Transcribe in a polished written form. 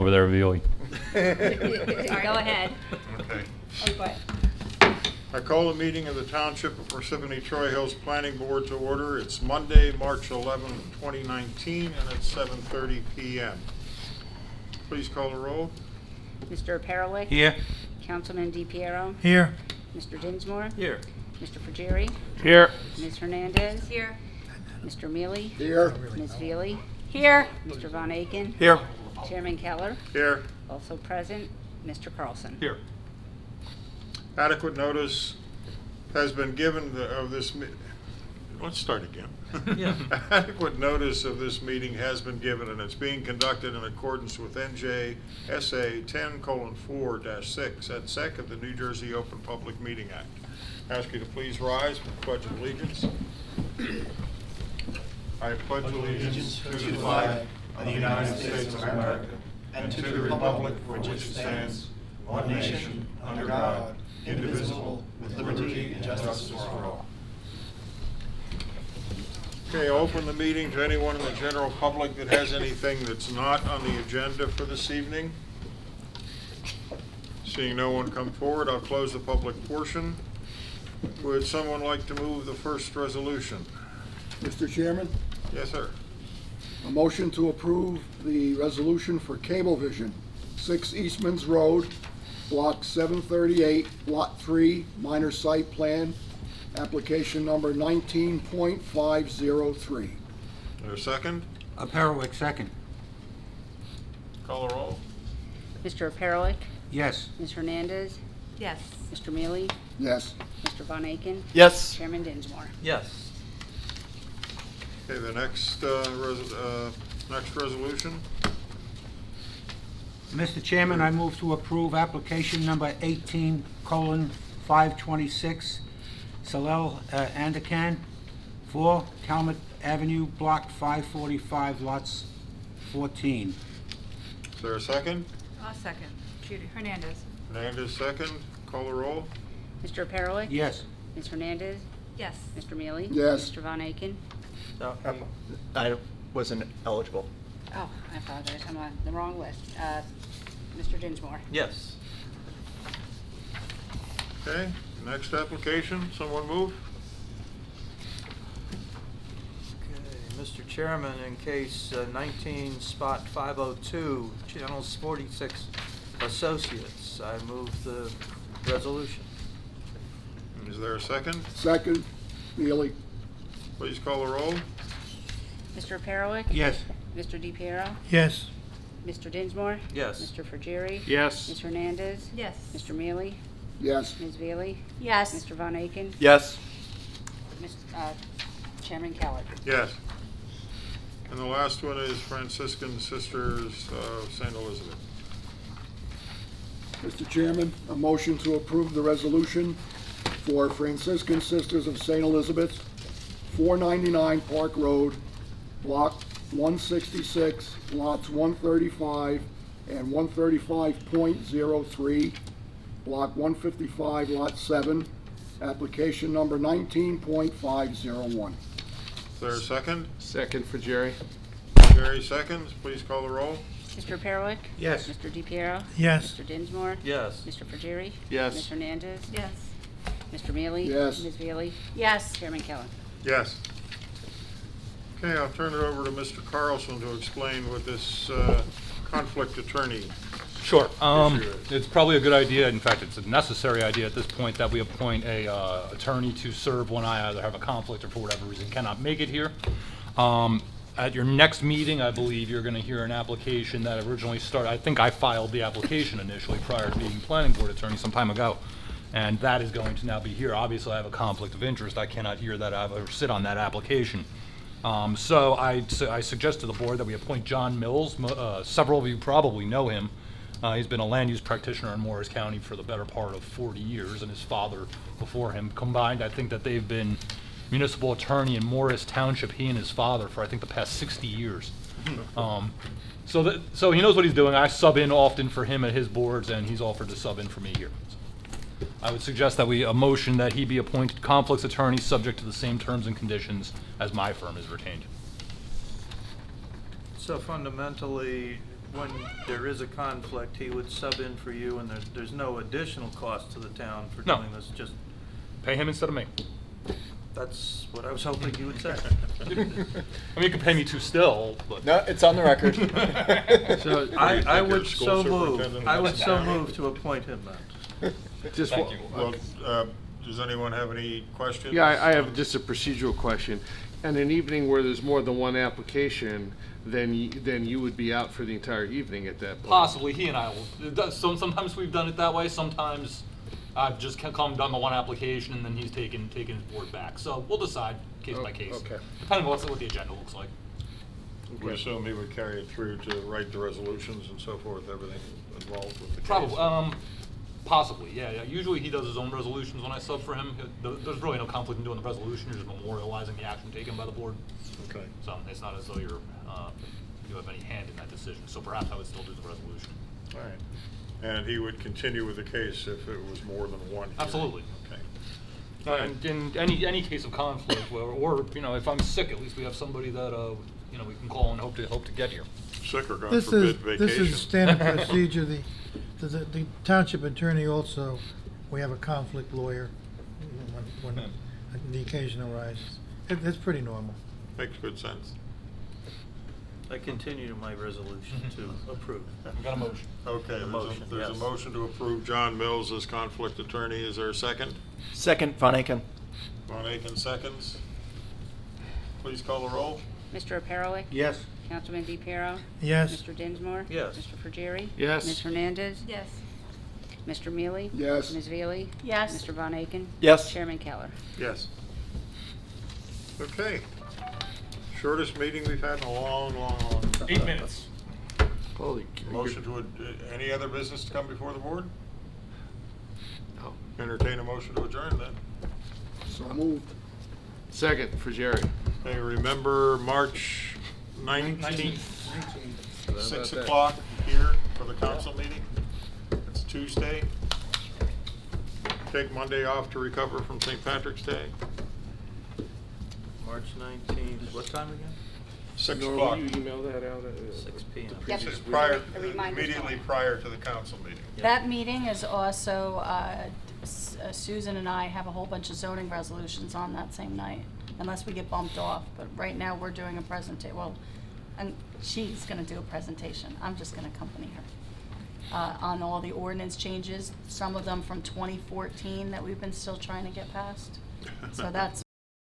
over there, Violi. Go ahead. Okay. Oh, go ahead. I call the meeting of the Township of Parsippany Troy Hills Planning Board to order. It's Monday, March 11, 2019, and it's 7:30 p.m. Please call the roll. Mr. Perelik? Here. Councilman DePiero? Here. Mr. Dinsmore? Here. Mr. Fugere? Here. Ms. Hernandez? Here. Mr. Mealy? Here. Ms. Veely? Here. Mr. Von Aiken? Here. Chairman Keller? Here. Also present, Mr. Carlson. Here. Adequate notice has been given of this. Let's start again. Yeah. Adequate notice of this meeting has been given, and it's being conducted in accordance with NJSA 10:4-6 et sec of the New Jersey Open Public Meeting Act. Ask you to please rise for the Pledge of Allegiance. I pledge allegiance to the flag of the United States of America and to the republic for which it stands, one nation, under God, indivisible, with liberty and justice for all. Okay, I'll open the meeting to anyone in the general public that has anything that's not on the agenda for this evening. Seeing no one come forward, I'll close the public portion. Would someone like to move the first resolution? Mr. Chairman, Yes, sir. a motion to approve the resolution for Cablevision, 6 Eastman's Road, Block 738, Lot 3, minor site plan, application number 19.503. Is there a second? Perelik, second. Call the roll. Mr. Perelik? Yes. Ms. Hernandez? Yes. Mr. Mealy? Yes. Mr. Von Aiken? Yes. Chairman Dinsmore? Yes. Okay, the next resolution. Mr. Chairman, I move to approve application number 18:526, Salel Andacan, 4 Calumet Avenue, Block 545, lots 14. Is there a second? I'll second. Judy Hernandez. Hernandez, second. Call the roll. Mr. Perelik? Yes. Ms. Hernandez? Yes. Mr. Mealy? Yes. Mr. Von Aiken? I wasn't eligible. Oh, I apologize, I'm on the wrong list. Mr. Dinsmore? Yes. Okay, next application. Someone move? Okay, Mr. Chairman, in case 19 spot 502, Channels 46 Associates, I move the resolution. Is there a second? Second, Neely. Please call the roll. Mr. Perelik? Yes. Mr. DePiero? Yes. Mr. Dinsmore? Yes. Mr. Fugere? Yes. Ms. Hernandez? Yes. Mr. Mealy? Yes. Ms. Veely? Yes. Mr. Von Aiken? Yes. Chairman Keller? Yes. And the last one is Franciscan Sisters of St. Elizabeth. Mr. Chairman, a motion to approve the resolution for Franciscan Sisters of St. Elizabeth, 499 Park Road, Block 166, lots 135 and 135.03, Block 155, Lot 7, application number 19.501. Is there a second? Second for Jerry. Jerry seconds. Please call the roll. Mr. Perelik? Yes. Mr. DePiero? Yes. Mr. Dinsmore? Yes. Mr. Fugere? Yes. Ms. Hernandez? Yes. Mr. Mealy? Yes. Ms. Veely? Yes. Chairman Keller? Yes. Okay, I'll turn it over to Mr. Carlson to explain what this conflict attorney. Sure. Issue is. It's probably a good idea, in fact, it's a necessary idea at this point, that we appoint a attorney to serve when I either have a conflict or for whatever reason cannot make it here. At your next meeting, I believe you're going to hear an application that originally started, I think I filed the application initially prior to being planning board attorney some time ago. And that is going to now be here. Obviously, I have a conflict of interest. I cannot hear that or sit on that application. So I suggest to the board that we appoint John Mills. Several of you probably know him. He's been a land use practitioner in Morris County for the better part of 40 years, and his father before him. Combined, I think that they've been municipal attorney in Morris Township, he and his father, for I think the past 60 years. So he knows what he's doing. I sub in often for him at his boards, and he's offered to sub in for me here. I would suggest that a motion that he be appointed conflicts attorney subject to the same terms and conditions as my firm is retained. So fundamentally, when there is a conflict, he would sub in for you, and there's no additional cost to the town for No. doing this, just, Pay him instead of me. that's what I was hoping you would say. I mean, you can pay me too still, but. No, it's on the record. So You I think your would school so move, superintendent I wants would to so carry it? move to appoint him then. Just Thank one- you. Well, does anyone have any questions? Yeah, I have just a procedural question. On an evening where there's more than one application, then you would be out for the entire evening at that point. Possibly, he and I will. Sometimes we've done it that way. Sometimes I've just come done the one application and then he's taken his board back. So we'll decide case by case, okay. depending on what the agenda looks like. We assume he would carry it through to write the resolutions and so forth, everything involved with the case. Probably, possibly, yeah. Usually he does his own resolutions when I sub for him. There's really no conflict in doing the resolution. You're just memorializing the action taken by the board. Okay. So it's not as though you have any hand in that decision. So perhaps I would still do the resolution. All right. And he would continue with the case if it was more than one hearing? Absolutely. Okay. And in any case of conflict, or if I'm sick, at least we have somebody that we can call and hope to get here. Sick or God This forbid is, vacation? this is standard procedure. The township attorney also, we have a conflict lawyer when the occasion arises. It's pretty normal. Makes good sense. I continue to my resolution to approve. I've got a motion. Okay, motion, there's a yes. motion to approve John Mills as conflict attorney. Is there a second? Second, Von Aiken. Von Aiken seconds. Please call the roll. Mr. O'Perroli? Yes. Councilman DePiero? Yes. Mr. Dinsmore? Yes. Mr. Furgieri? Yes. Ms. Hernandez? Yes. Mr. Mealy? Yes. Ms. Veely? Yes. Mr. Von Aiken? Yes. Chairman Keller? Yes. Okay. Shortest meeting we've had in a long, long, long time. 8 minutes. Holy. Motion to, any other business to come before the board? No. Entertain a motion to adjourn then. So moved. Second, for Jerry. Okay, remember March 19th, 6 o'clock here for the council meeting? It's Tuesday. Take Monday off to recover from St. Patrick's Day. March 19th, what time again? 6 Nora, o'clock. will you email that out? 6 p.m. Yep. This is prior, A reminder. immediately prior to the council meeting. That meeting is also, Susan and I have a whole bunch of zoning resolutions on that same night, unless we get bumped off. But right now, we're doing a presentation, well, and she's gonna do a presentation. I'm just gonna accompany her. On all the ordinance changes, some of them from 2014 that we've been still trying to get passed. So that's